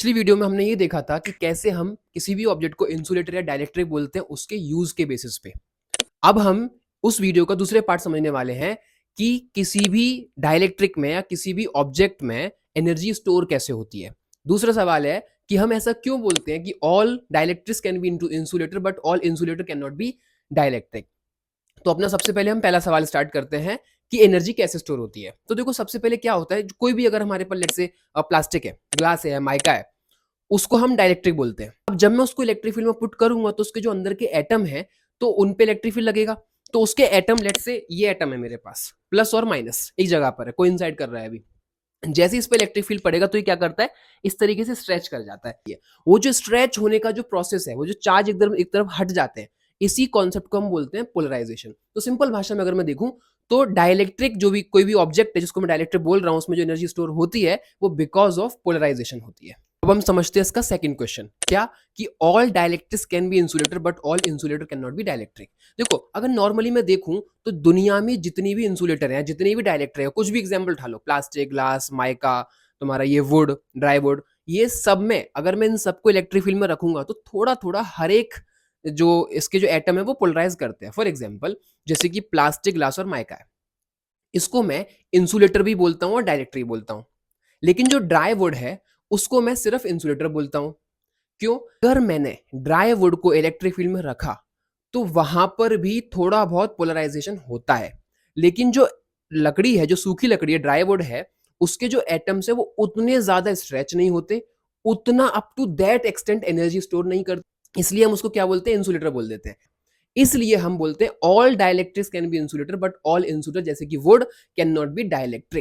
पिछली वीडियो में हमने ये देखा था कि कैसे हम किसी भी ऑब्जेक्ट को इंसुलेटर या डाइलेक्ट्रिक बोलते हैं उसके यूज के बेसिस पे। अब हम उस वीडियो का दूसरे पार्ट समझने वाले हैं कि किसी भी डाइलेक्ट्रिक में या किसी भी ऑब्जेक्ट में एनर्जी स्टोर कैसे होती है। दूसरा सवाल है कि हम ऐसा क्यों बोलते हैं कि all dielectrics can be into insulator but all insulator can not be dielectric. तो अपना सबसे पहले हम पहला सवाल स्टार्ट करते हैं कि एनर्जी कैसे स्टोर होती है। तो देखो, सबसे पहले क्या होता है, कोई भी अगर हमारे पास लेट से प्लास्टिक है, ग्लास है, माइका है, उसको हम डाइलेक्ट्रिक बोलते हैं। अब जब मैं उसको इलेक्ट्रिक फील्ड में पुट करूंगा तो उसके जो अंदर के एटम है तो उन पे इलेक्ट्रिक फील्ड लगेगा। तो उसके एटम, लेट से ये एटम है मेरे पास, प्लस और माइनस एक जगह पर है, कोइंसाइड कर रहा है अभी। जैसे इस पे इलेक्ट्रिक फील्ड पड़ेगा तो ये क्या करता है, इस तरीके से स्ट्रेच कर जाता है। ये वो जो स्ट्रेच होने का जो प्रोसेस है, वो जो चार्ज एकदम एक तरफ हट जाते हैं, इसी कॉन्सेप्ट को हम बोलते हैं पोलराइजेशन। तो सिंपल भाषा में अगर मैं देखूं तो डाइलेक्ट्रिक जो भी कोई भी ऑब्जेक्ट है जिसको मैं डाइलेक्ट्रिक बोल रहा हूं, उसमें जो एनर्जी स्टोर होती है वो बिकॉज ऑफ पोलराइजेशन होती है। अब हम समझते हैं इसका सेकंड क्वेश्चन, क्या कि all dielectrics can be insulator but all insulator can not be dielectric. देखो, अगर नॉर्मली मैं देखूं तो दुनिया में जितनी भी इंसुलेटर हैं, जितनी भी डाइलेक्ट्रिक है, कुछ भी एग्जांपल उठा लो, प्लास्टिक, ग्लास, माइका, तुम्हारा ये वुड, ड्राई वुड, ये सब में अगर मैं इन सबको इलेक्ट्रिक फील्ड में रखूंगा तो थोड़ा थोड़ा हर एक जो इसके जो एटम है वो पोलराइज करते हैं। फॉर एग्जाम्पल, जैसे कि प्लास्टिक, ग्लास और माइका है, इसको मैं इंसुलेटर भी बोलता हूँ और डाइलेक्ट्रिक बोलता हूँ। लेकिन जो ड्राई वुड है उसको मैं सिर्फ इंसुलेटर बोलता हूँ। क्यों? अगर मैंने ड्राई वुड को इलेक्ट्रिक फील्ड में रखा तो वहां पर भी थोड़ा बहुत पोलराइजेशन होता है, लेकिन जो लकड़ी है, जो सूखी लकड़ी है, ड्राई वुड है, उसके जो एटम्स है वो उतने ज्यादा स्ट्रेच नहीं होते, उतना up to that extent energy store नहीं करते, इसलिए हम उसको क्या बोलते हैं, इंसुलेटर बोल देते हैं। इसलिए हम बोलते हैं all dielectrics can be insulator but all insulator, जैसे कि would, can not be dielectric.